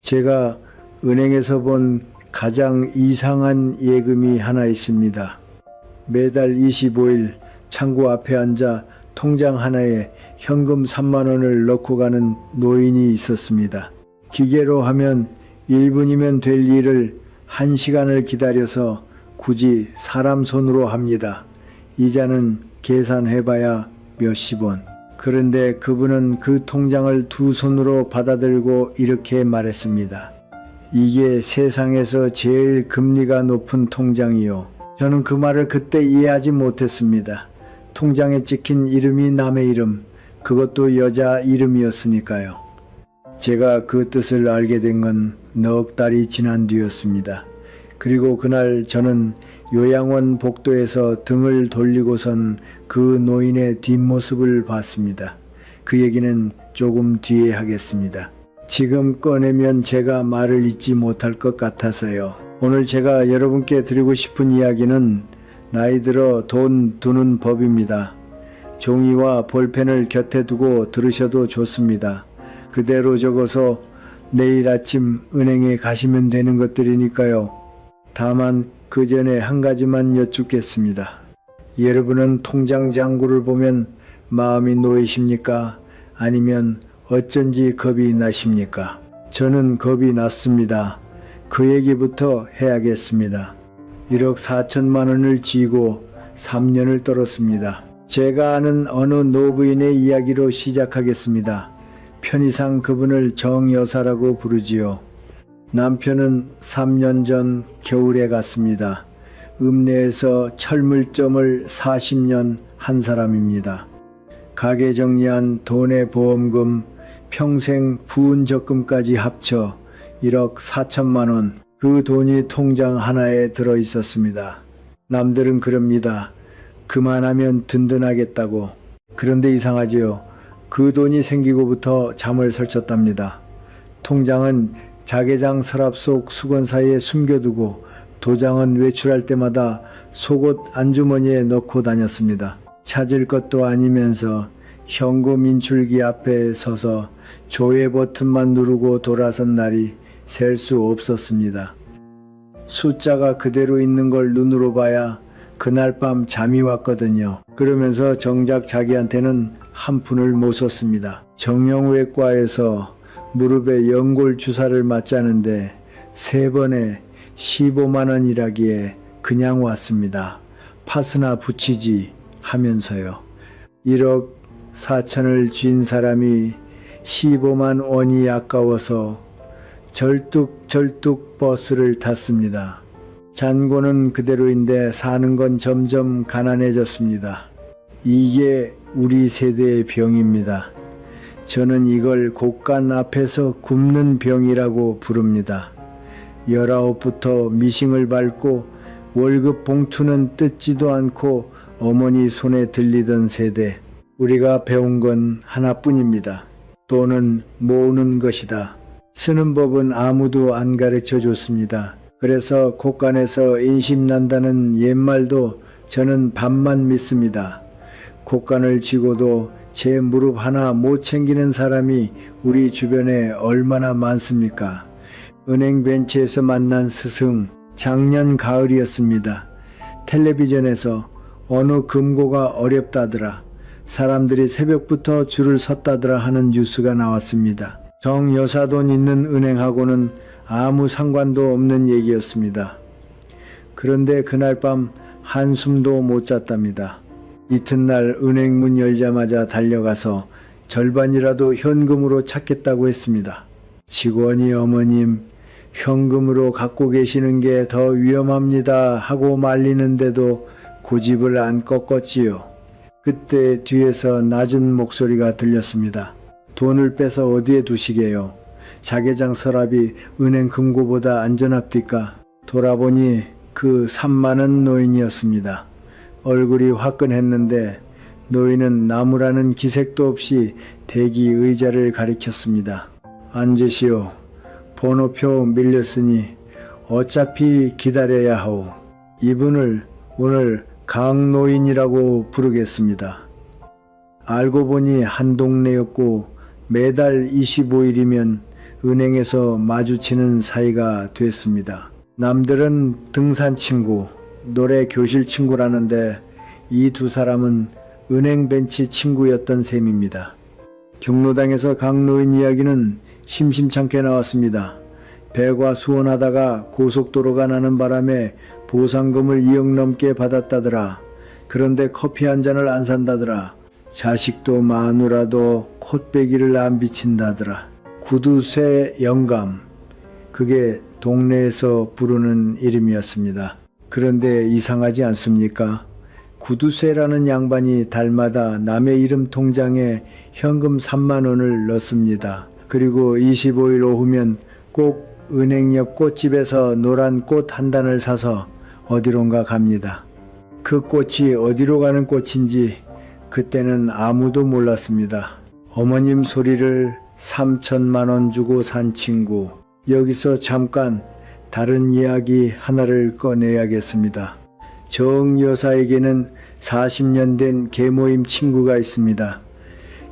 제가 은행에서 본 가장 이상한 예금이 하나 있습니다. 매달 25일 창구 앞에 앉아 통장 하나에 현금 3만 원을 넣고 가는 노인이 있었습니다. 기계로 하면 1분이면 될 일을 1시간을 기다려서 굳이 사람 손으로 합니다. 이자는 계산해봐야 몇십 원. 그런데 그분은 그 통장을 두 손으로 받아들고 이렇게 말했습니다. 이게 세상에서 제일 금리가 높은 통장이요. 저는 그 말을 그때 이해하지 못했습니다. 통장에 찍힌 이름이 남의 이름, 그것도 여자 이름이었으니까요. 제가 그 뜻을 알게 된 건 넉 달이 지난 뒤였습니다. 그리고 그날 저는 요양원 복도에서 등을 돌리고선 그 노인의 뒷모습을 봤습니다. 그 얘기는 조금 뒤에 하겠습니다. 지금 꺼내면 제가 말을 잇지 못할 것 같아서요. 오늘 제가 여러분께 드리고 싶은 이야기는 나이 들어 돈 두는 법입니다. 종이와 볼펜을 곁에 두고 들으셔도 좋습니다. 그대로 적어서 내일 아침 은행에 가시면 되는 것들이니까요. 다만 그 전에 한 가지만 여쭙겠습니다. 여러분은 통장 잔고를 보면 마음이 놓이십니까? 아니면 어쩐지 겁이 나십니까? 저는 겁이 났습니다. 그 얘기부터 해야겠습니다. 1억 4천만 원을 쥐고 3년을 떨었습니다. 제가 아는 어느 노부인의 이야기로 시작하겠습니다. 편의상 그분을 정여사라고 부르지요. 남편은 3년 전 겨울에 갔습니다. 읍내에서 철물점을 40년 한 사람입니다. 가게 정리한 돈의 보험금, 평생 부은 적금까지 합쳐 1억 4천만 원, 그 돈이 통장 하나에 들어 있었습니다. 남들은 그럽니다. 그만하면 든든하겠다고. 그런데 이상하지요. 그 돈이 생기고부터 잠을 설쳤답니다. 통장은 자개장 서랍 속 수건사이에 숨겨두고 도장은 외출할 때마다 속옷 안주머니에 넣고 다녔습니다. 찾을 것도 아니면서 현금 인출기 앞에 서서 조회 버튼만 누르고 돌아선 날이 셀 수 없었습니다. 숫자가 그대로 있는 걸 눈으로 봐야 그날 밤 잠이 왔거든요. 그러면서 정작 자기한테는 한 푼을 못 썼습니다. 정형외과에서 무릎에 연골 주사를 맞자는데 3번에 15만 원이라기에 그냥 왔습니다. 파스나 붙이지 하면서요. 1억 4천을 쥔 사람이 15만 원이 아까워서 절뚝절뚝 버스를 탔습니다. 잔고는 그대로인데 사는 건 점점 가난해졌습니다. 이게 우리 세대의 병입니다. 저는 이걸 곳간 앞에서 굶는 병이라고 부릅니다. 19부터 미싱을 밟고 월급 봉투는 뜯지도 않고 어머니 손에 들리던 세대. 우리가 배운 건 하나뿐입니다. 돈은 모으는 것이다. 쓰는 법은 아무도 안 가르쳐 줬습니다. 그래서 곳간에서 인심난다는 옛말도 저는 반만 믿습니다. 곳간을 쥐고도 제 무릎 하나 못 챙기는 사람이 우리 주변에 얼마나 많습니까? 은행 벤치에서 만난 스승, 작년 가을이었습니다. 텔레비전에서 어느 금고가 어렵다더라, 사람들이 새벽부터 줄을 섰다더라 하는 뉴스가 나왔습니다. 정여사 돈 있는 은행하고는 아무 상관도 없는 얘기였습니다. 그런데 그날 밤 한숨도 못 잤답니다. 이튿날 은행 문 열자마자 달려가서 절반이라도 현금으로 찾겠다고 했습니다. 직원이 어머님, 현금으로 갖고 계시는 게 더 위험합니다 하고 말리는데도 고집을 안 꺾었지요. 그때 뒤에서 낮은 목소리가 들렸습니다. 돈을 빼서 어디에 두시게요? 자개장 서랍이 은행 금고보다 안전합니까? 돌아보니 그 3만 원 노인이었습니다. 얼굴이 화끈했는데 노인은 나무라는 기색도 없이 대기 의자를 가리켰습니다. 앉으시오. 번호표 밀렸으니 어차피 기다려야 하오. 이분을 오늘 강노인이라고 부르겠습니다. 알고 보니 한 동네였고 매달 25일이면 은행에서 마주치는 사이가 됐습니다. 남들은 등산 친구, 노래 교실 친구라는데 이 두 사람은 은행 벤치 친구였던 셈입니다. 경로당에서 강노인 이야기는 심심찮게 나왔습니다. 배과 수원하다가 고속도로가 나는 바람에 보상금을 2억 넘게 받았다더라. 그런데 커피 한 잔을 안 산다더라. 자식도 마누라도 콧배기를 안 비친다더라. 구두쇠 영감, 그게 동네에서 부르는 이름이었습니다. 그런데 이상하지 않습니까? 구두쇠라는 양반이 달마다 남의 이름 통장에 현금 3만 원을 넣습니다. 그리고 25일 오후면 꼭 은행 옆 꽃집에서 노란 꽃 한 단을 사서 어디론가 갑니다. 그 꽃이 어디로 가는 꽃인지 그때는 아무도 몰랐습니다. 어머님 소리를 3천만 원 주고 산 친구. 여기서 잠깐 다른 이야기 하나를 꺼내야겠습니다. 정 여사에게는 40년 된 계모임 친구가 있습니다.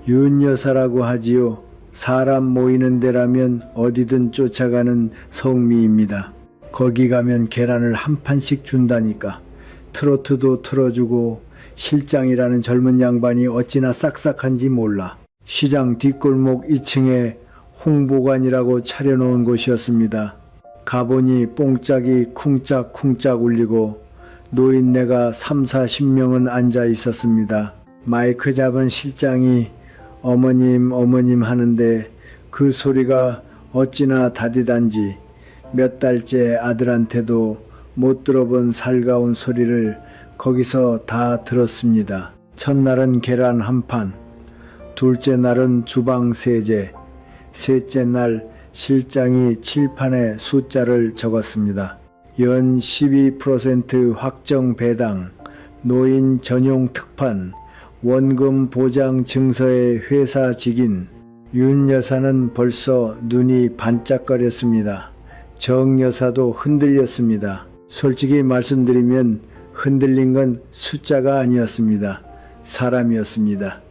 윤 여사라고 하지요. 사람 모이는 데라면 어디든 쫓아가는 성미입니다. 거기 가면 계란을 한 판씩 준다니까. 트로트도 틀어주고 실장이라는 젊은 양반이 어찌나 싹싹한지 몰라. 시장 뒷골목 2층에 홍보관이라고 차려놓은 곳이었습니다. 가보니 뽕짝이 쿵짝쿵짝 울리고 노인네가 30-40명은 앉아 있었습니다. 마이크 잡은 실장이 어머님 어머님 하는데 그 소리가 어찌나 다디단지 몇 달째 아들한테도 못 들어본 살가운 소리를 거기서 다 들었습니다. 첫날은 계란 한 판, 둘째 날은 주방 세제, 셋째 날 실장이 칠판에 숫자를 적었습니다. 연 12% 확정 배당, 노인 전용 특판, 원금 보장 증서의 회사 직인. 윤 여사는 벌써 눈이 반짝거렸습니다. 정 여사도 흔들렸습니다. 솔직히 말씀드리면 흔들린 건 숫자가 아니었습니다. 사람이었습니다.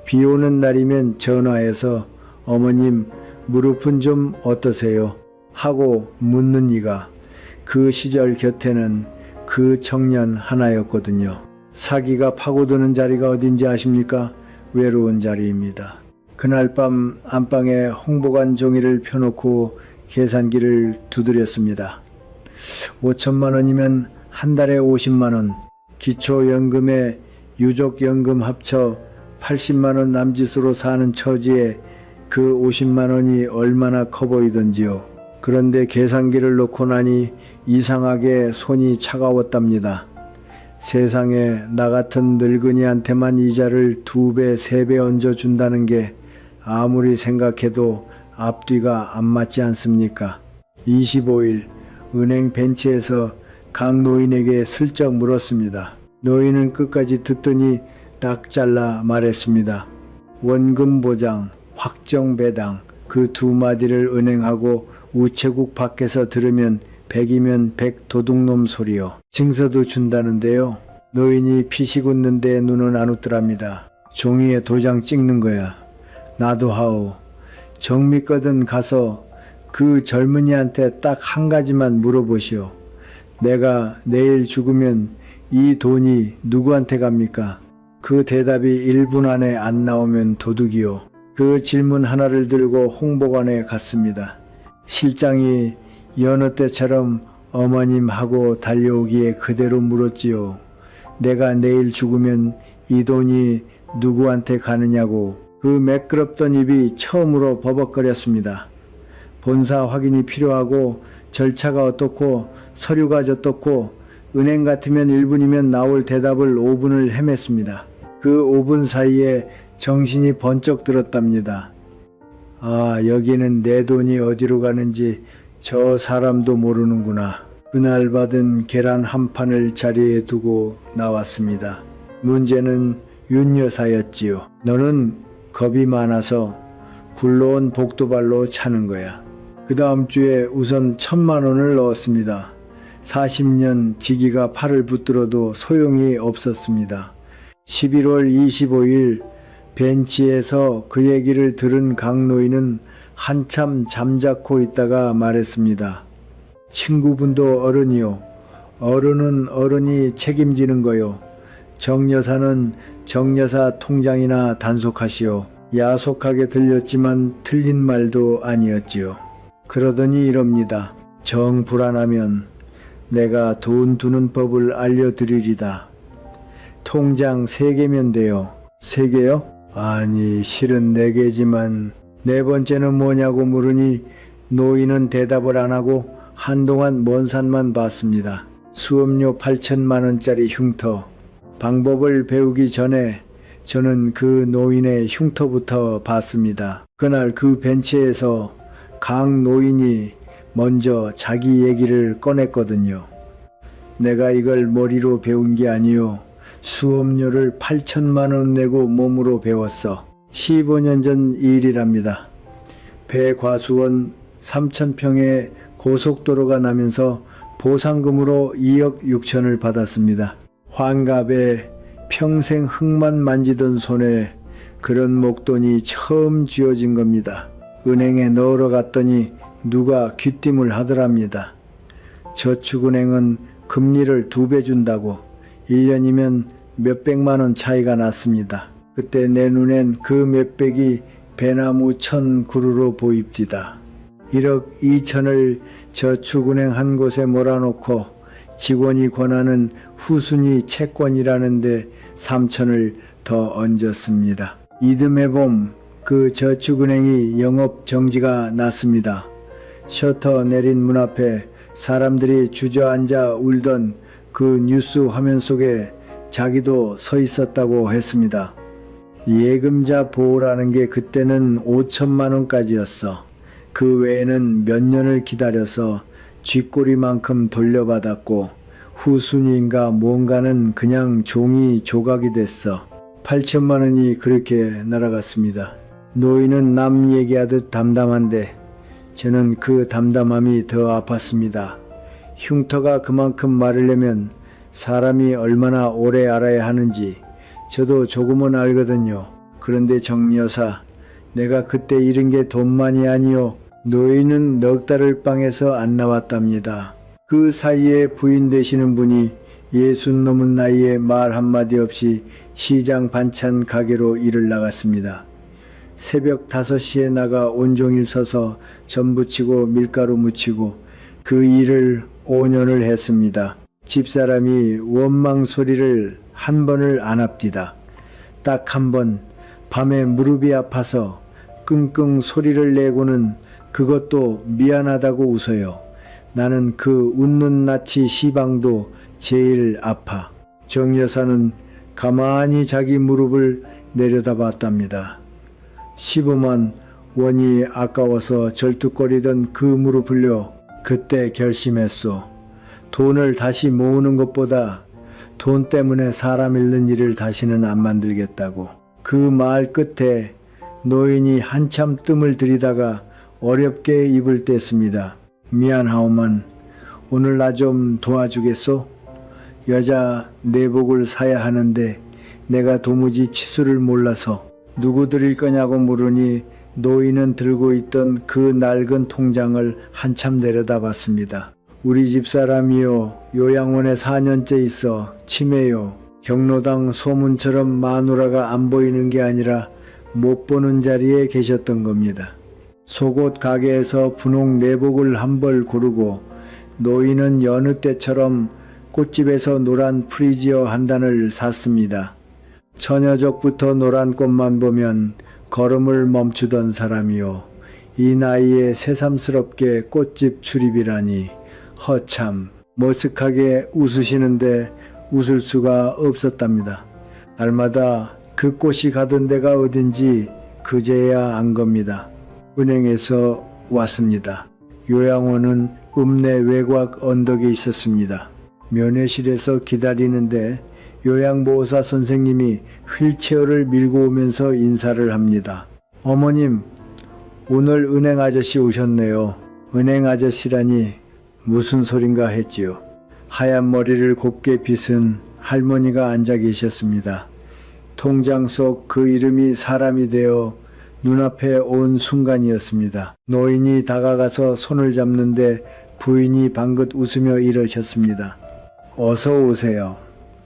비 오는 날이면 전화해서 어머님 무릎은 좀 어떠세요? 하고 묻는 이가 그 시절 곁에는 그 청년 하나였거든요. 사기가 파고드는 자리가 어딘지 아십니까? 외로운 자리입니다. 그날 밤 안방에 홍보관 종이를 펴놓고 계산기를 두드렸습니다. 5천만 원이면 한 달에 50만 원, 기초연금에 유족연금 합쳐 80만 원 남짓으로 사는 처지에 그 50만 원이 얼마나 커 보이던지요. 그런데 계산기를 놓고 나니 이상하게 손이 차가웠답니다. 세상에 나 같은 늙은이한테만 이자를 2배, 3배 얹어준다는 게 아무리 생각해도 앞뒤가 안 맞지 않습니까? 25일 은행 벤치에서 강 노인에게 슬쩍 물었습니다. 노인은 끝까지 듣더니 딱 잘라 말했습니다. 원금 보장, 확정 배당, 그 두 마디를 은행하고 우체국 밖에서 들으면 100이면 100 도둑놈 소리요. 증서도 준다는데요. 노인이 피식 웃는데 눈은 안 웃더랍니다. 종이에 도장 찍는 거야. 나도 하오. 정미거든 가서 그 젊은이한테 딱 한 가지만 물어보시오. 내가 내일 죽으면 이 돈이 누구한테 갑니까? 그 대답이 1분 안에 안 나오면 도둑이요. 그 질문 하나를 들고 홍보관에 갔습니다. 실장이 여느 때처럼 어머님 하고 달려오기에 그대로 물었지요. 내가 내일 죽으면 이 돈이 누구한테 가느냐고. 그 매끄럽던 입이 처음으로 버벅거렸습니다. 본사 확인이 필요하고 절차가 어떻고 서류가 어떻고 은행 같으면 1분이면 나올 대답을 5분을 헤맸습니다. 그 5분 사이에 정신이 번쩍 들었답니다. 아, 여기는 내 돈이 어디로 가는지 저 사람도 모르는구나. 그날 받은 계란 한 판을 자리에 두고 나왔습니다. 문제는 윤 여사였지요. 너는 겁이 많아서 굴러온 복도발로 차는 거야. 그 다음 주에 우선 1,000만 원을 넣었습니다. 40년 지기가 팔을 붙들어도 소용이 없었습니다. 11월 25일 벤치에서 그 얘기를 들은 강 노인은 한참 잠자코 있다가 말했습니다. 친구분도 어른이요. 어른은 어른이 책임지는 거요. 정여사는 정여사 통장이나 단속하시오. 야속하게 들렸지만 틀린 말도 아니었지요. 그러더니 이럽니다. 정 불안하면 내가 돈 두는 법을 알려드리리다. 통장 3개면 돼요. 3개요? 아니 실은 4개지만 네 번째는 뭐냐고 물으니 노인은 대답을 안 하고 한동안 먼 산만 봤습니다. 수업료 8천만 원짜리 흉터. 방법을 배우기 전에 저는 그 노인의 흉터부터 봤습니다. 그날 그 벤치에서 강 노인이 먼저 자기 얘기를 꺼냈거든요. 내가 이걸 머리로 배운 게 아니요. 수업료를 8천만 원 내고 몸으로 배웠어. 15년 전 일이랍니다. 배과수원 3,000평의 고속도로가 나면서 보상금으로 2억 6천을 받았습니다. 환갑에 평생 흙만 만지던 손에 그런 목돈이 처음 쥐어진 겁니다. 은행에 넣으러 갔더니 누가 귀띔을 하더랍니다. 저축은행은 금리를 2배 준다고. 1년이면 몇백만 원 차이가 났습니다. 그때 내 눈엔 그 몇백이 배나무 1,000그루로 보입디다. 1억 2천을 저축은행 한 곳에 몰아놓고 직원이 권하는 후순위 채권이라는데 3천을 더 얹었습니다. 이듬해 봄 그 저축은행이 영업 정지가 났습니다. 셔터 내린 문 앞에 사람들이 주저앉아 울던 그 뉴스 화면 속에 자기도 서 있었다고 했습니다. 예금자 보호라는 게 그때는 5천만 원까지였어. 그 외에는 몇 년을 기다려서 쥐꼬리만큼 돌려받았고 후순위인가 뭔가는 그냥 종이 조각이 됐어. 8천만 원이 그렇게 날아갔습니다. 노인은 남 얘기하듯 담담한데 저는 그 담담함이 더 아팠습니다. 흉터가 그만큼 마르려면 사람이 얼마나 오래 알아야 하는지 저도 조금은 알거든요. 그런데 정여사, 내가 그때 잃은 게 돈만이 아니요. 노인은 넉 달을 방에서 안 나왔답니다. 그 사이에 부인 되시는 분이 60 넘은 나이에 말 한마디 없이 시장 반찬 가게로 일을 나갔습니다. 새벽 5시에 나가 온종일 서서 전 부치고 밀가루 묻히고 그 일을 5년을 했습니다. 집사람이 원망 소리를 한 번을 안 합디다. 딱 한 번 밤에 무릎이 아파서 끙끙 소리를 내고는 그것도 미안하다고 웃어요. 나는 그 웃는 낯이 시방도 제일 아파. 정 여사는 가만히 자기 무릎을 내려다봤답니다. 15만 원이 아까워서 절뚝거리던 그 무릎을요. 그때 결심했소. 돈을 다시 모으는 것보다 돈 때문에 사람 잃는 일을 다시는 안 만들겠다고. 그 말 끝에 노인이 한참 뜸을 들이다가 어렵게 입을 뗐습니다. 미안하오만 오늘 나 좀 도와주겠소? 여자 내복을 사야 하는데 내가 도무지 치수를 몰라서. 누구 드릴 거냐고 물으니 노인은 들고 있던 그 낡은 통장을 한참 내려다봤습니다. 우리 집사람이요. 요양원에 4년째 있어. 치매요. 경로당 소문처럼 마누라가 안 보이는 게 아니라 못 보는 자리에 계셨던 겁니다. 속옷 가게에서 분홍 내복을 한 벌 고르고 노인은 여느 때처럼 꽃집에서 노란 프리지어 한 단을 샀습니다. 처녀적부터 노란 꽃만 보면 걸음을 멈추던 사람이요. 이 나이에 새삼스럽게 꽃집 출입이라니 허참. 머쓱하게 웃으시는데 웃을 수가 없었답니다. 날마다 그 꽃이 가던 데가 어딘지 그제야 안 겁니다. 은행에서 왔습니다. 요양원은 읍내 외곽 언덕에 있었습니다. 면회실에서 기다리는데 요양보호사 선생님이 휠체어를 밀고 오면서 인사를 합니다. 어머님, 오늘 은행 아저씨 오셨네요. 은행 아저씨라니 무슨 소린가 했지요. 하얀 머리를 곱게 빗은 할머니가 앉아 계셨습니다. 통장 속 그 이름이 사람이 되어 눈앞에 온 순간이었습니다. 노인이 다가가서 손을 잡는데 부인이 방긋 웃으며 이러셨습니다. 어서 오세요.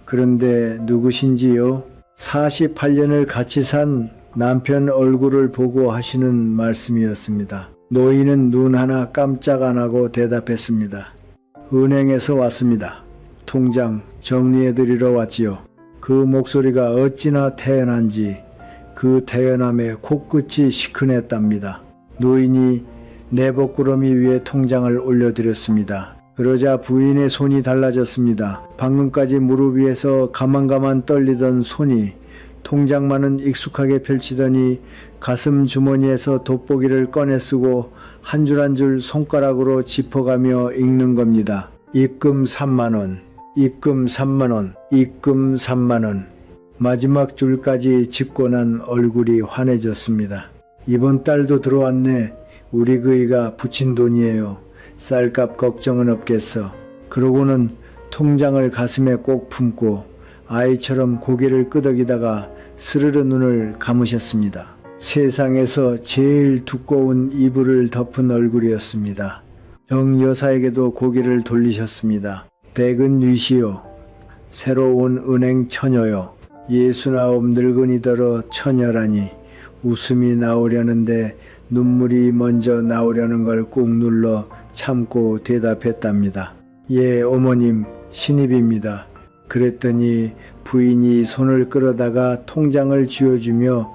그런데 누구신지요? 48년을 같이 산 남편 얼굴을 보고 하시는 말씀이었습니다. 노인은 눈 하나 깜짝 안 하고 대답했습니다. 은행에서 왔습니다. 통장 정리해드리러 왔지요. 그 목소리가 어찌나 태연한지 그 태연함에 코끝이 시큰했답니다. 노인이 내복구러미 위에 통장을 올려드렸습니다. 그러자 부인의 손이 달라졌습니다. 방금까지 무릎 위에서 가만가만 떨리던 손이 통장만은 익숙하게 펼치더니 가슴 주머니에서 돋보기를 꺼내 쓰고 한 줄 한 줄 손가락으로 짚어가며 읽는 겁니다. 입금 3만원, 입금 3만원, 입금 3만원. 마지막 줄까지 짚고 난 얼굴이 환해졌습니다. 이번 달도 들어왔네. 우리 그이가 붙인 돈이에요. 쌀값 걱정은 없겠어. 그러고는 통장을 가슴에 꼭 품고 아이처럼 고개를 끄덕이다가 스르르 눈을 감으셨습니다. 세상에서 제일 두꺼운 이불을 덮은 얼굴이었습니다. 정 여사에게도 고개를 돌리셨습니다. 백은 뉘시오. 새로 온 은행 처녀요. 69 늙은이더러 처녀라니. 웃음이 나오려는데 눈물이 먼저 나오려는 걸 꾹 눌러 참고 대답했답니다. 예, 어머님, 신입입니다. 그랬더니 부인이 손을 끌어다가 통장을 쥐어주며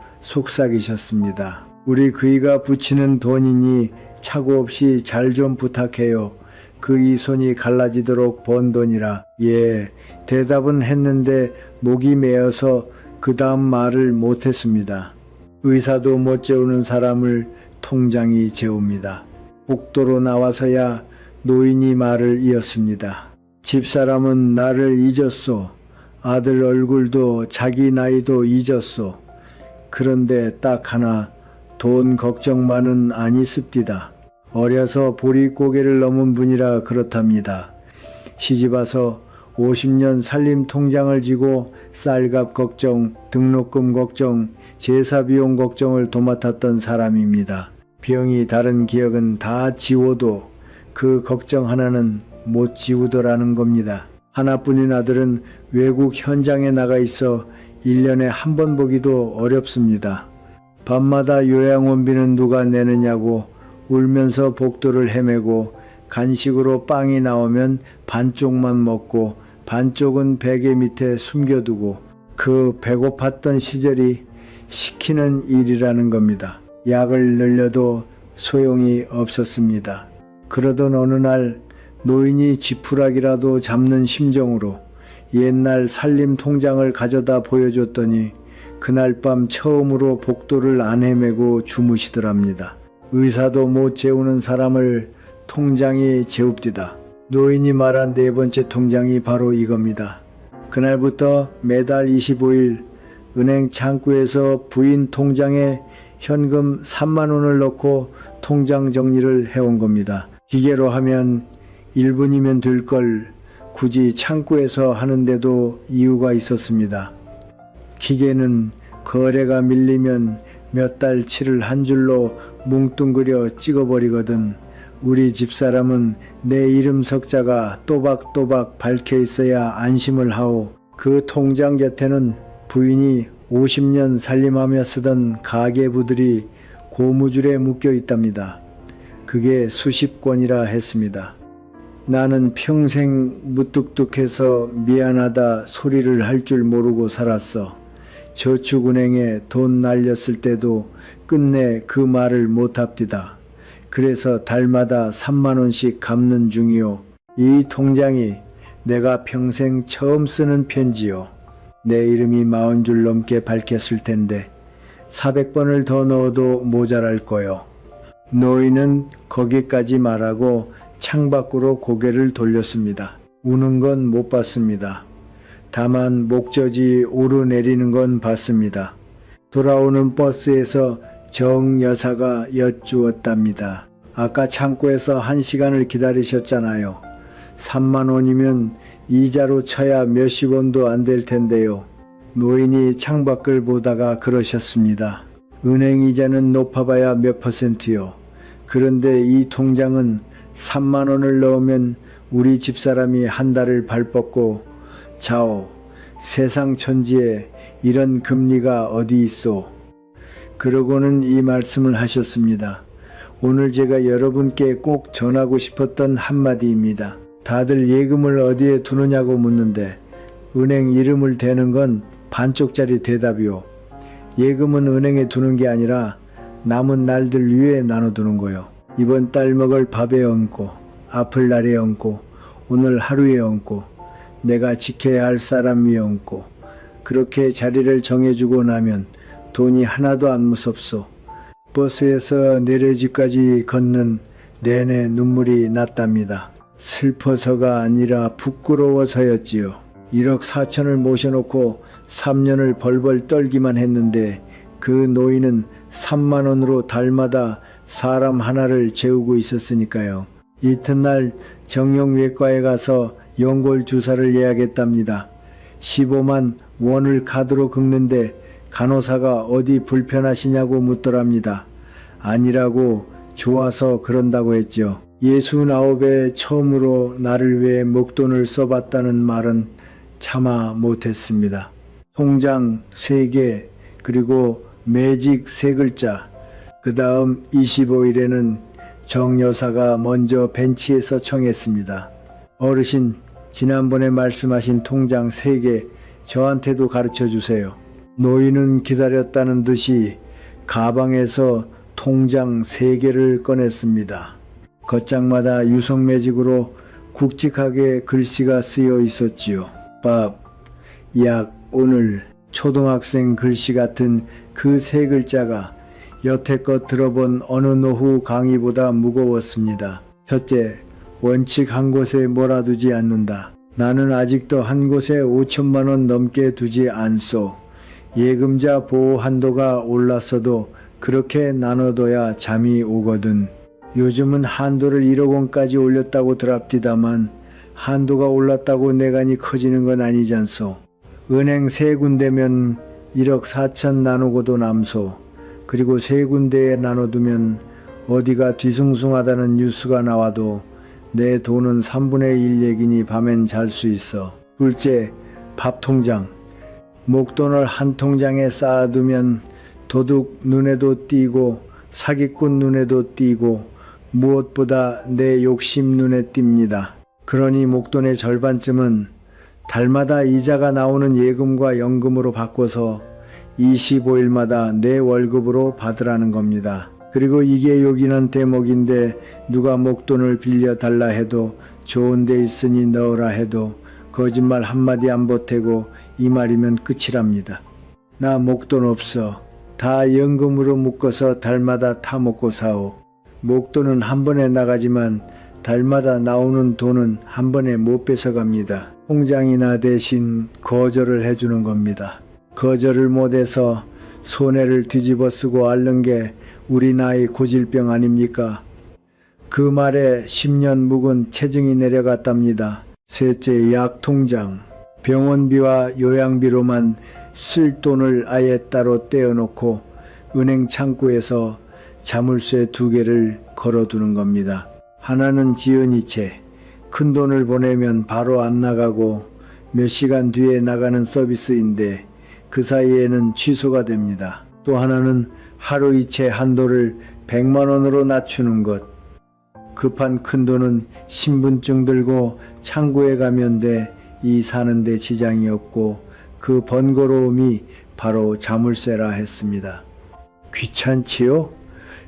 속삭이셨습니다. 우리 그이가 붙이는 돈이니 착오 없이 잘 좀 부탁해요. 그이 손이 갈라지도록 번 돈이라. 예, 대답은 했는데 목이 메어서 그 다음 말을 못했습니다. 의사도 못 재우는 사람을 통장이 재웁니다. 복도로 나와서야 노인이 말을 이었습니다. 집사람은 나를 잊었소. 아들 얼굴도 자기 나이도 잊었소. 그런데 딱 하나 돈 걱정만은 아니습디다. 어려서 보릿고개를 넘은 분이라 그렇답니다. 시집와서 50년 살림 통장을 지고 쌀값 걱정, 등록금 걱정, 제사비용 걱정을 도맡았던 사람입니다. 병이 다른 기억은 다 지워도 그 걱정 하나는 못 지우더라는 겁니다. 하나뿐인 아들은 외국 현장에 나가 있어 1년에 한 번 보기도 어렵습니다. 밤마다 요양원비는 누가 내느냐고 울면서 복도를 헤매고 간식으로 빵이 나오면 반쪽만 먹고 반쪽은 베개 밑에 숨겨두고 그 배고팠던 시절이 시키는 일이라는 겁니다. 약을 늘려도 소용이 없었습니다. 그러던 어느 날 노인이 지푸라기라도 잡는 심정으로 옛날 살림 통장을 가져다 보여줬더니 그날 밤 처음으로 복도를 안 헤매고 주무시더랍니다. 의사도 못 재우는 사람을 통장이 재웁디다. 노인이 말한 네 번째 통장이 바로 이겁니다. 그날부터 매달 25일 은행 창구에서 부인 통장에 현금 3만 원을 넣고 통장 정리를 해온 겁니다. 기계로 하면 1분이면 될 걸 굳이 창구에서 하는데도 이유가 있었습니다. 기계는 거래가 밀리면 몇 달치를 한 줄로 뭉뚱그려 찍어버리거든. 우리 집사람은 내 이름 석자가 또박또박 박혀 있어야 안심을 하오. 그 통장 곁에는 부인이 50년 살림하며 쓰던 가계부들이 고무줄에 묶여 있답니다. 그게 수십 권이라 했습니다. 나는 평생 무뚝뚝해서 미안하다 소리를 할 줄 모르고 살았어. 저축은행에 돈 날렸을 때도 끝내 그 말을 못합디다. 그래서 달마다 3만 원씩 갚는 중이요. 이 통장이 내가 평생 처음 쓰는 편지요. 내 이름이 40줄 넘게 밝혔을 텐데 400번을 더 넣어도 모자랄 거요. 노인은 거기까지 말하고 창밖으로 고개를 돌렸습니다. 우는 건 못 봤습니다. 다만 목젖이 오르내리는 건 봤습니다. 돌아오는 버스에서 정 여사가 여쭈었답니다. 아까 창고에서 1시간을 기다리셨잖아요. 3만 원이면 이자로 쳐야 몇십 원도 안 될 텐데요. 노인이 창밖을 보다가 그러셨습니다. 은행 이자는 높아봐야 몇 %요. 그런데 이 통장은 3만 원을 넣으면 우리 집사람이 한 달을 발뻗고 자오, 세상 천지에 이런 금리가 어디 있소. 그러고는 이 말씀을 하셨습니다. 오늘 제가 여러분께 꼭 전하고 싶었던 한마디입니다. 다들 예금을 어디에 두느냐고 묻는데 은행 이름을 대는 건 반쪽짜리 대답이요. 예금은 은행에 두는 게 아니라 남은 날들 위에 나눠두는 거요. 이번 달 먹을 밥에 얹고 아플 날에 얹고 오늘 하루에 얹고 내가 지켜야 할 사람 위에 얹고 그렇게 자리를 정해주고 나면 돈이 하나도 안 무섭소. 버스에서 내려집까지 걷는 내내 눈물이 났답니다. 슬퍼서가 아니라 부끄러워서였지요. 1억 4천을 모셔놓고 3년을 벌벌 떨기만 했는데 그 노인은 3만 원으로 달마다 사람 하나를 재우고 있었으니까요. 이튿날 정형외과에 가서 연골 주사를 예약했답니다. 15만 원을 카드로 긁는데 간호사가 어디 불편하시냐고 묻더랍니다. 아니라고 좋아서 그런다고 했죠. 69에 처음으로 나를 위해 목돈을 써봤다는 말은 차마 못했습니다. 통장 3개 그리고 매직 3글자 그 다음 25일에는 정 여사가 먼저 벤치에서 청했습니다. 어르신 지난번에 말씀하신 통장 3개 저한테도 가르쳐 주세요. 노인은 기다렸다는 듯이 가방에서 통장 3개를 꺼냈습니다. 겉장마다 유성매직으로 굵직하게 글씨가 쓰여 있었지요. 밥, 약, 오늘. 초등학생 글씨 같은 그 3글자가 여태껏 들어본 어느 노후 강의보다 무거웠습니다. 첫째, 원칙 한 곳에 몰아두지 않는다. 나는 아직도 한 곳에 5천만 원 넘게 두지 않소. 예금자 보호 한도가 올랐어도 그렇게 나눠둬야 잠이 오거든. 요즘은 한도를 1억 원까지 올렸다고 드랍디다만 한도가 올랐다고 내간이 커지는 건 아니잖소. 은행 3군데면 1억 4천 나누고도 남소. 그리고 3군데에 나눠두면 어디가 뒤숭숭하다는 뉴스가 나와도 내 돈은 3분의 1 얘기니 밤엔 잘 수 있어. 둘째, 밥통장. 목돈을 한 통장에 쌓아두면 도둑 눈에도 띄고 사기꾼 눈에도 띄고 무엇보다 내 욕심 눈에 띕니다. 그러니 목돈의 절반쯤은 달마다 이자가 나오는 예금과 연금으로 바꿔서 25일마다 내 월급으로 받으라는 겁니다. 그리고 이게 요긴한 대목인데 누가 목돈을 빌려달라 해도 좋은 데 있으니 넣으라 해도 거짓말 한마디 안 보태고 이 말이면 끝이랍니다. 나 목돈 없어. 다 연금으로 묶어서 달마다 타먹고 사오. 목돈은 한 번에 나가지만 달마다 나오는 돈은 한 번에 못 뺏어갑니다. 통장이나 대신 거절을 해주는 겁니다. 거절을 못해서 손해를 뒤집어 쓰고 앓는 게 우리 나이 고질병 아닙니까? 그 말에 10년 묵은 체증이 내려갔답니다. 셋째, 약통장. 병원비와 요양비로만 쓸 돈을 아예 따로 떼어놓고 은행 창구에서 자물쇠 2개를 걸어두는 겁니다. 하나는 지연이체. 큰 돈을 보내면 바로 안 나가고 몇 시간 뒤에 나가는 서비스인데 그 사이에는 취소가 됩니다. 또 하나는 하루 이체 한도를 100만 원으로 낮추는 것. 급한 큰 돈은 신분증 들고 창구에 가면 돼 이 사는데 지장이 없고 그 번거로움이 바로 자물쇠라 했습니다. 귀찮지요?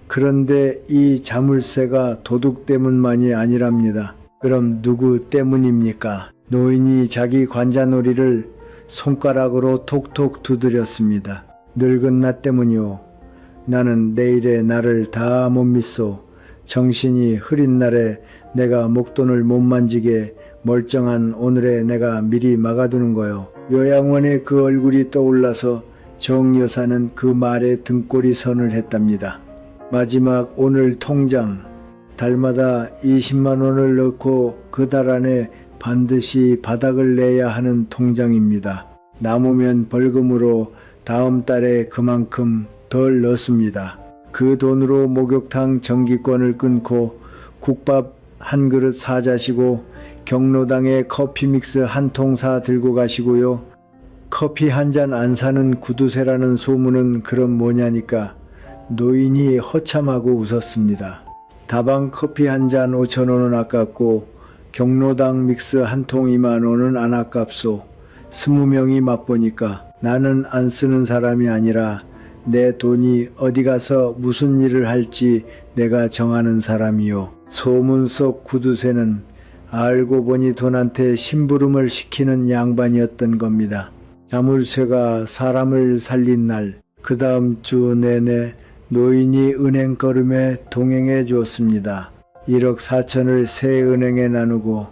그런데 이 자물쇠가 도둑 때문만이 아니랍니다. 그럼 누구 때문입니까? 노인이 자기 관자놀이를 손가락으로 톡톡 두드렸습니다. 늙은 나 때문이오. 나는 내일의 나를 다 못 믿소. 정신이 흐린 날에 내가 목돈을 못 만지게 멀쩡한 오늘에 내가 미리 막아두는 거요. 요양원에 그 얼굴이 떠올라서 정 여사는 그 말에 등골이 선을 했답니다. 마지막 오늘 통장. 달마다 20만 원을 넣고 그 달 안에 반드시 바닥을 내야 하는 통장입니다. 남으면 벌금으로 다음 달에 그만큼 덜 넣습니다. 그 돈으로 목욕탕 정기권을 끊고 국밥 한 그릇 사자시고 경로당에 커피 믹스 한 통 사 들고 가시고요. 커피 한 잔 안 사는 구두쇠라는 소문은 그럼 뭐냐니까 노인이 허참하고 웃었습니다. 다방 커피 한 잔 5,000원은 아깝고 경로당 믹스 한 통 2만 원은 안 아깝소. 20명이 맛보니까 나는 안 쓰는 사람이 아니라 내 돈이 어디 가서 무슨 일을 할지 내가 정하는 사람이요. 소문 속 구두쇠는 알고 보니 돈한테 심부름을 시키는 양반이었던 겁니다. 자물쇠가 사람을 살린 날, 그 다음 주 내내 노인이 은행 걸음에 동행해 주었습니다. 1억 4천을 세 은행에 나누고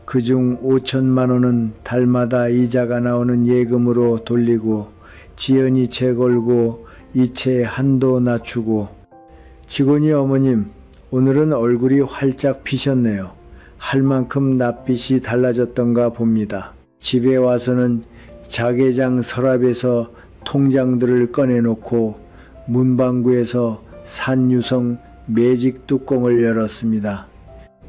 그중 5천만 원은 달마다 이자가 나오는 예금으로 돌리고 지연이 채 걸고 이체 한도 낮추고. 직원이 어머님, 오늘은 얼굴이 활짝 피셨네요. 할 만큼 낯빛이 달라졌던가 봅니다. 집에 와서는 자개장 서랍에서 통장들을 꺼내놓고 문방구에서 산유성 매직 뚜껑을 열었습니다.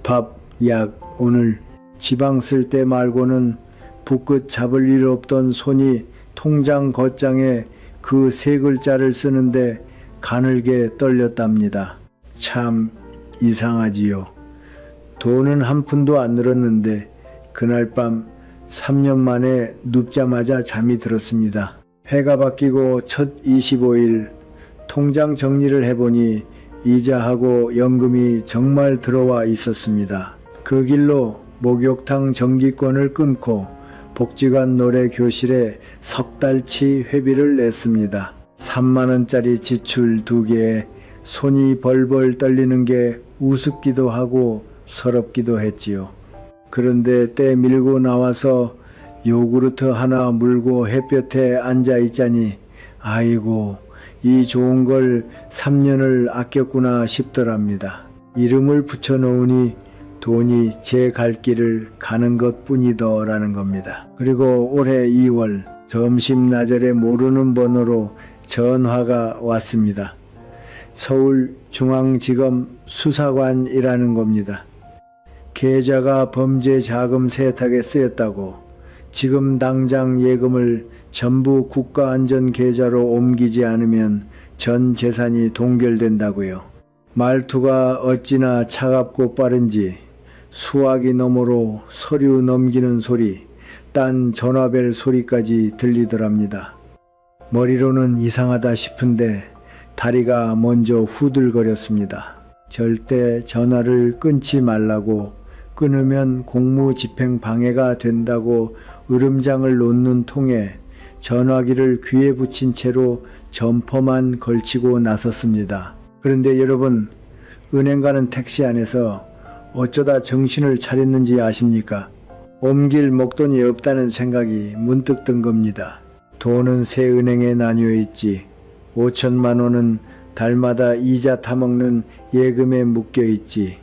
밥, 약, 오늘 지방 쓸 때 말고는 붓끝 잡을 일 없던 손이 통장 겉장에 그 세 글자를 쓰는데 가늘게 떨렸답니다. 참 이상하지요. 돈은 한 푼도 안 늘었는데 그날 밤 3년 만에 눕자마자 잠이 들었습니다. 해가 바뀌고 첫 25일 통장 정리를 해보니 이자하고 연금이 정말 들어와 있었습니다. 그 길로 목욕탕 정기권을 끊고 복지관 노래 교실에 석 달치 회비를 냈습니다. 3만 원짜리 지출 2개에 손이 벌벌 떨리는 게 우습기도 하고 서럽기도 했지요. 그런데 때 밀고 나와서 요구르트 하나 물고 햇볕에 앉아 있자니 아이고 이 좋은 걸 3년을 아꼈구나 싶더랍니다. 이름을 붙여놓으니 돈이 제 갈 길을 가는 것뿐이더라는 겁니다. 그리고 올해 2월 점심나절에 모르는 번호로 전화가 왔습니다. 서울중앙지검 수사관이라는 겁니다. 계좌가 범죄 자금 세탁에 쓰였다고 지금 당장 예금을 전부 국가안전계좌로 옮기지 않으면 전 재산이 동결된다고요. 말투가 어찌나 차갑고 빠른지 수화기 너머로 서류 넘기는 소리, 딴 전화벨 소리까지 들리더랍니다. 머리로는 이상하다 싶은데 다리가 먼저 후들거렸습니다. 절대 전화를 끊지 말라고, 끊으면 공무집행 방해가 된다고 으름장을 놓는 통에 전화기를 귀에 붙인 채로 점퍼만 걸치고 나섰습니다. 그런데 여러분, 은행 가는 택시 안에서 어쩌다 정신을 차렸는지 아십니까? 옮길 목돈이 없다는 생각이 문득 든 겁니다. 돈은 세 은행에 나뉘어 있지. 5천만 원은 달마다 이자 타먹는 예금에 묶여 있지.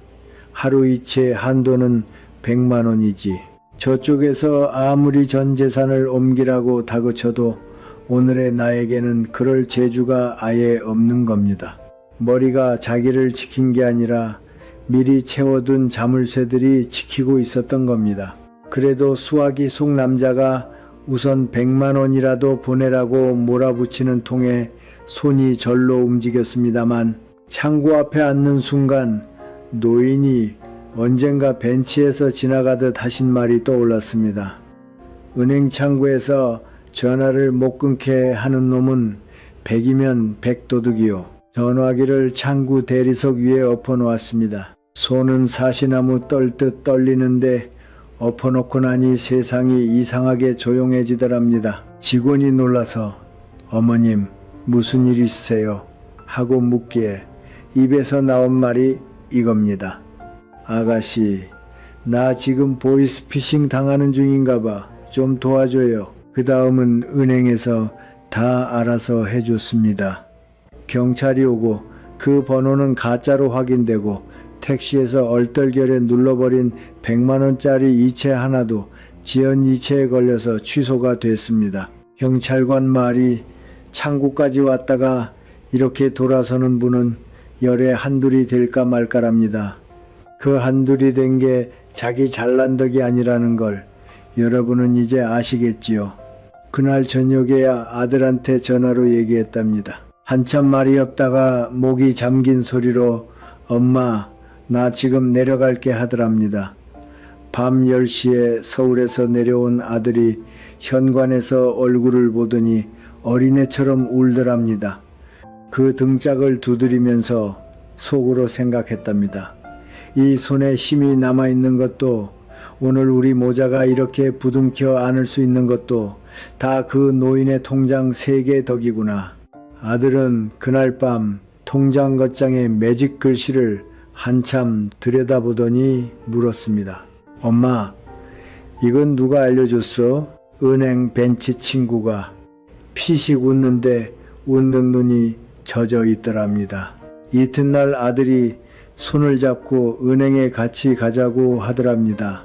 하루 이체 한도는 100만 원이지. 저쪽에서 아무리 전 재산을 옮기라고 다그쳐도 오늘의 나에게는 그럴 재주가 아예 없는 겁니다. 머리가 자기를 지킨 게 아니라 미리 채워둔 자물쇠들이 지키고 있었던 겁니다. 그래도 수화기 속 남자가 우선 100만 원이라도 보내라고 몰아붙이는 통에 손이 절로 움직였습니다만 창구 앞에 앉는 순간 노인이 언젠가 벤치에서 지나가듯 하신 말이 떠올랐습니다. 은행 창구에서 전화를 못 끊게 하는 놈은 100이면 100도둑이요. 전화기를 창구 대리석 위에 엎어놓았습니다. 손은 사시나무 떨듯 떨리는데 엎어놓고 나니 세상이 이상하게 조용해지더랍니다. 직원이 놀라서 어머님 무슨 일 있으세요? 하고 묻기에 입에서 나온 말이 이겁니다. 아가씨, 나 지금 보이스피싱 당하는 중인가 봐. 좀 도와줘요. 그 다음은 은행에서 다 알아서 해줬습니다. 경찰이 오고 그 번호는 가짜로 확인되고 택시에서 얼떨결에 눌러버린 100만 원짜리 이체 하나도 지연 이체에 걸려서 취소가 됐습니다. 경찰관 말이 창구까지 왔다가 이렇게 돌아서는 분은 열에 한둘이 될까 말까랍니다. 그 한둘이 된 게 자기 잘난 덕이 아니라는 걸 여러분은 이제 아시겠지요. 그날 저녁에야 아들한테 전화로 얘기했답니다. 한참 말이 없다가 목이 잠긴 소리로 엄마 나 지금 내려갈게 하더랍니다. 밤 10시에 서울에서 내려온 아들이 현관에서 얼굴을 보더니 어린애처럼 울더랍니다. 그 등짝을 두드리면서 속으로 생각했답니다. 이 손에 힘이 남아있는 것도 오늘 우리 모자가 이렇게 부둥켜 안을 수 있는 것도 다 그 노인의 통장 3개 덕이구나. 아들은 그날 밤 통장 겉장의 매직 글씨를 한참 들여다보더니 물었습니다. 엄마, 이건 누가 알려줬어? 은행 벤치 친구가. 피식 웃는데 웃는 눈이 젖어 있더랍니다. 이튿날 아들이 손을 잡고 은행에 같이 가자고 하더랍니다.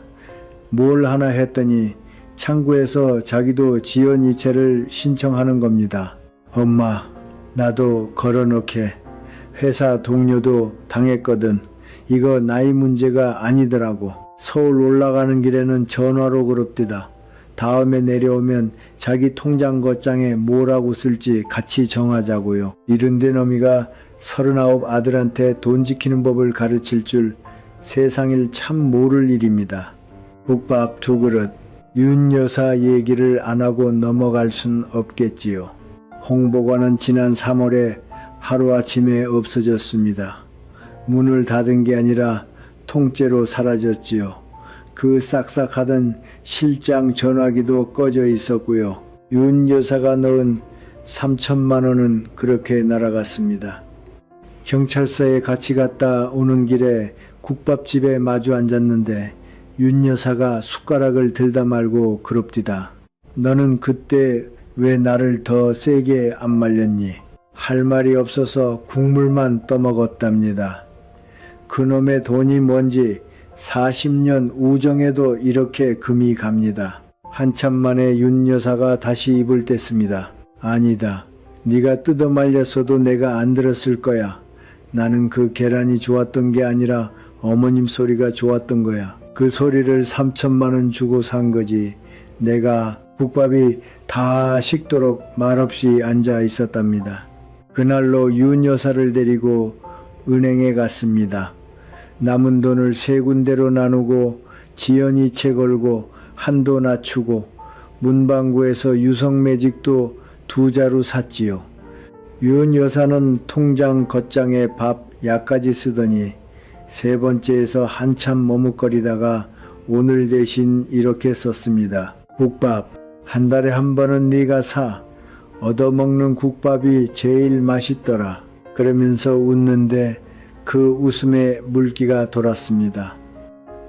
뭘 하나 했더니 창구에서 자기도 지연이체를 신청하는 겁니다. 엄마, 나도 걸어놓게. 회사 동료도 당했거든. 이거 나이 문제가 아니더라고. 서울 올라가는 길에는 전화로 그럽디다. 다음에 내려오면 자기 통장 겉장에 뭐라고 쓸지 같이 정하자고요. 이른데 놈이가 39 아들한테 돈 지키는 법을 가르칠 줄 세상일 참 모를 일입니다. 국밥 2그릇. 윤 여사 얘기를 안 하고 넘어갈 순 없겠지요. 홍보관은 지난 3월에 하루아침에 없어졌습니다. 문을 닫은 게 아니라 통째로 사라졌지요. 그 싹싹하던 실장 전화기도 꺼져 있었고요. 윤 여사가 넣은 3천만 원은 그렇게 날아갔습니다. 경찰서에 같이 갔다 오는 길에 국밥집에 마주 앉았는데 윤 여사가 숟가락을 들다 말고 그럽디다. 너는 그때 왜 나를 더 세게 안 말렸니? 할 말이 없어서 국물만 떠먹었답니다. 그놈의 돈이 뭔지 40년 우정에도 이렇게 금이 갑니다. 한참 만에 윤 여사가 다시 입을 뗐습니다. 아니다. 네가 뜯어 말렸어도 내가 안 들었을 거야. 나는 그 계란이 좋았던 게 아니라 어머님 소리가 좋았던 거야. 그 소리를 3천만 원 주고 산 거지. 내가 국밥이 다 식도록 말없이 앉아 있었답니다. 그날로 윤 여사를 데리고 은행에 갔습니다. 남은 돈을 3군데로 나누고 지연이체 걸고 한도 낮추고 문방구에서 유성매직도 2자루 샀지요. 윤 여사는 통장 겉장에 밥 약까지 쓰더니 3번째에서 한참 머뭇거리다가 오늘 대신 이렇게 썼습니다. 국밥 한 달에 한 번은 네가 사. 얻어먹는 국밥이 제일 맛있더라. 그러면서 웃는데 그 웃음에 물기가 돌았습니다.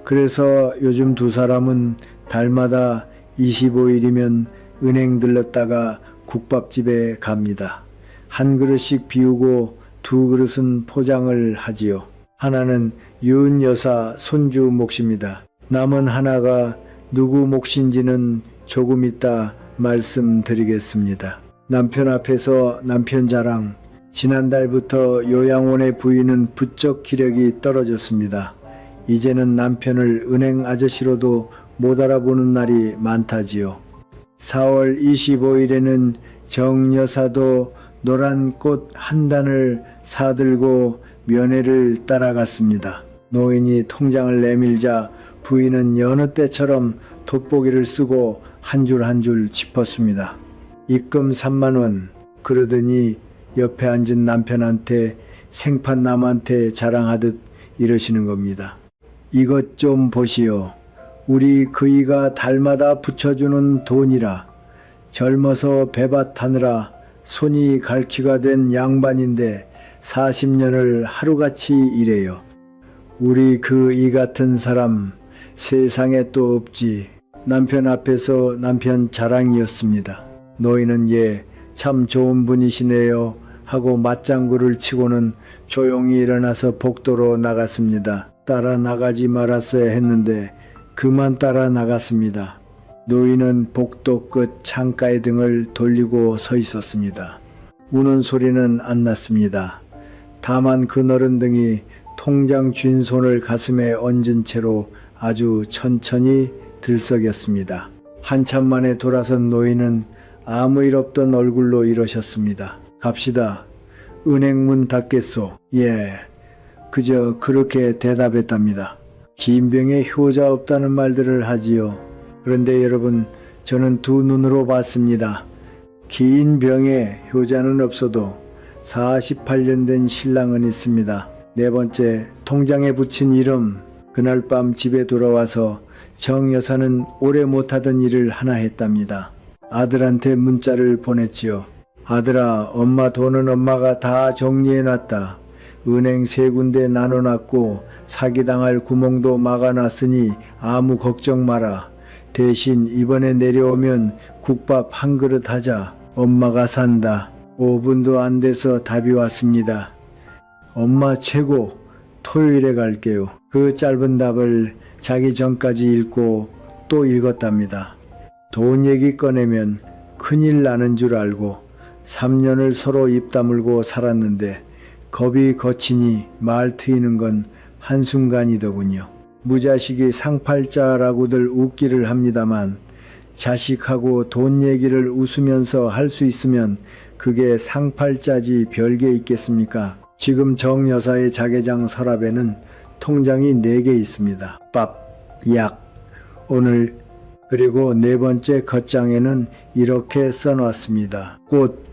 그래서 요즘 2사람은 달마다 25일이면 은행 들렀다가 국밥집에 갑니다. 한 그릇씩 비우고 2그릇은 포장을 하지요. 하나는 윤 여사 손주 몫입니다. 남은 하나가 누구 몫인지는 조금 이따 말씀드리겠습니다. 남편 앞에서 남편 자랑. 지난달부터 요양원의 부인은 부쩍 기력이 떨어졌습니다. 이제는 남편을 은행 아저씨로도 못 알아보는 날이 많다지요. 4월 25일에는 정 여사도 노란 꽃 한 단을 사들고 면회를 따라갔습니다. 노인이 통장을 내밀자 부인은 여느 때처럼 돋보기를 쓰고 한 줄 한 줄 짚었습니다. 입금 3만 원. 그러더니 옆에 앉은 남편한테 생판 남한테 자랑하듯 이러시는 겁니다. 이것 좀 보시오. 우리 그이가 달마다 붙여주는 돈이라. 젊어서 배밭 하느라 손이 갈퀴가 된 양반인데 40년을 하루같이 일해요. 우리 그 이 같은 사람 세상에 또 없지. 남편 앞에서 남편 자랑이었습니다. 노인은 예, 참 좋은 분이시네요 하고 맞장구를 치고는 조용히 일어나서 복도로 나갔습니다. 따라 나가지 말았어야 했는데 그만 따라 나갔습니다. 노인은 복도 끝 창가에 등을 돌리고 서 있었습니다. 우는 소리는 안 났습니다. 다만 그 너른등이 통장 쥔 손을 가슴에 얹은 채로 아주 천천히 들썩였습니다. 한참 만에 돌아선 노인은 아무 일 없던 얼굴로 이러셨습니다. 갑시다. 은행문 닫겠소. 예, 그저 그렇게 대답했답니다. 긴 병에 효자 없다는 말들을 하지요. 그런데 여러분, 저는 두 눈으로 봤습니다. 긴 병에 효자는 없어도 48년 된 신랑은 있습니다. 네 번째, 통장에 붙인 이름. 그날 밤 집에 돌아와서 정 여사는 오래 못하던 일을 하나 했답니다. 아들한테 문자를 보냈지요. 아들아, 엄마 돈은 엄마가 다 정리해놨다. 은행 3군데 나눠놨고 사기당할 구멍도 막아놨으니 아무 걱정 마라. 대신 이번에 내려오면 국밥 한 그릇 하자. 엄마가 산다. 5분도 안 돼서 답이 왔습니다. 엄마 최고. 토요일에 갈게요. 그 짧은 답을 자기 전까지 읽고 또 읽었답니다. 돈 얘기 꺼내면 큰일 나는 줄 알고 3년을 서로 입 다물고 살았는데 겁이 거치니 말 트이는 건 한순간이더군요. 무자식이 상팔자라고들 웃기를 합니다만 자식하고 돈 얘기를 웃으면서 할 수 있으면 그게 상팔자지 별게 있겠습니까? 지금 정 여사의 자개장 서랍에는 통장이 4개 있습니다. 밥, 약, 오늘, 그리고 네 번째 겉장에는 이렇게 써놨습니다. 꽃,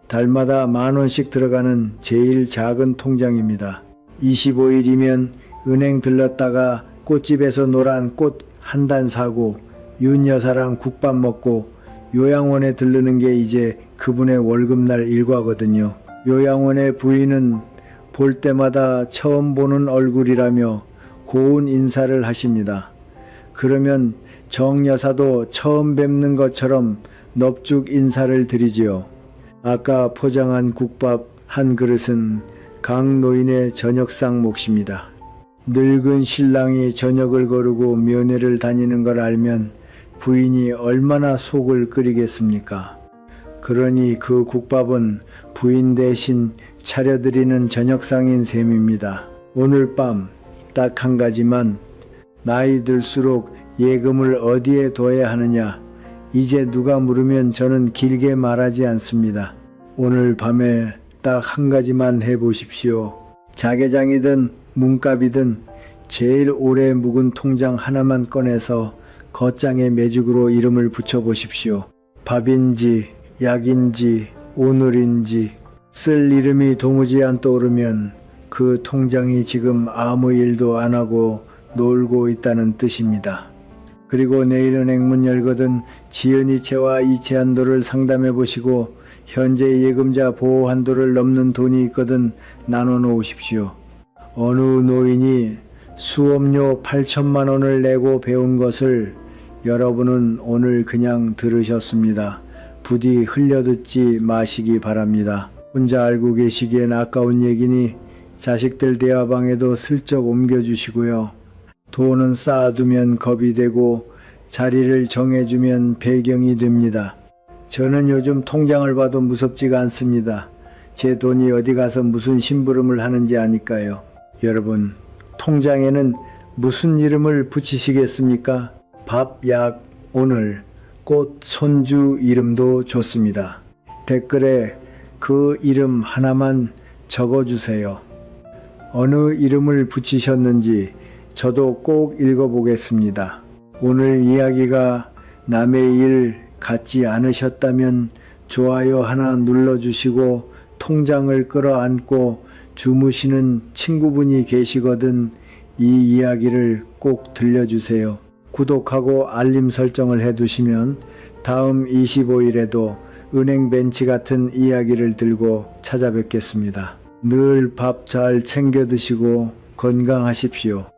달마다 10,000원씩 들어가는 제일 작은 통장입니다. 25일이면 은행 들렀다가 꽃집에서 노란 꽃 한 단 사고 윤 여사랑 국밥 먹고 요양원에 들르는 게 이제 그분의 월급날 일과거든요. 요양원의 부인은 볼 때마다 처음 보는 얼굴이라며 고운 인사를 하십니다. 그러면 정 여사도 처음 뵙는 것처럼 넙죽 인사를 드리지요. 아까 포장한 국밥 한 그릇은 강 노인의 저녁상 몫입니다. 늙은 신랑이 저녁을 거르고 면회를 다니는 걸 알면 부인이 얼마나 속을 끓이겠습니까? 그러니 그 국밥은 부인 대신 차려드리는 저녁상인 셈입니다. 오늘 밤 딱 한 가지만, 나이 들수록 예금을 어디에 둬야 하느냐, 이제 누가 물으면 저는 길게 말하지 않습니다. 오늘 밤에 딱 한 가지만 해보십시오. 자개장이든 문갑이든 제일 오래 묵은 통장 하나만 꺼내서 겉장에 매직으로 이름을 붙여보십시오. 밥인지 약인지 오늘인지 쓸 이름이 도무지 안 떠오르면 그 통장이 지금 아무 일도 안 하고 놀고 있다는 뜻입니다. 그리고 내일 은행 문 열거든 지연이체와 이체 한도를 상담해 보시고 현재 예금자 보호 한도를 넘는 돈이 있거든 나눠 놓으십시오. 어느 노인이 수업료 8천만 원을 내고 배운 것을 여러분은 오늘 그냥 들으셨습니다. 부디 흘려듣지 마시기 바랍니다. 혼자 알고 계시기엔 아까운 얘기니 자식들 대화방에도 슬쩍 옮겨주시고요. 돈은 쌓아두면 겁이 되고 자리를 정해주면 배경이 됩니다. 저는 요즘 통장을 봐도 무섭지가 않습니다. 제 돈이 어디 가서 무슨 심부름을 하는지 아니까요. 여러분, 통장에는 무슨 이름을 붙이시겠습니까? 밥, 약, 오늘, 꽃, 손주 이름도 좋습니다. 댓글에 그 이름 하나만 적어주세요. 어느 이름을 붙이셨는지 저도 꼭 읽어보겠습니다. 오늘 이야기가 남의 일 같지 않으셨다면 좋아요 하나 눌러주시고 통장을 끌어안고 주무시는 친구분이 계시거든 이 이야기를 꼭 들려주세요. 구독하고 알림 설정을 해두시면 다음 25일에도 은행 벤치 같은 이야기를 들고 찾아뵙겠습니다. 늘 밥 잘 챙겨 드시고 건강하십시오.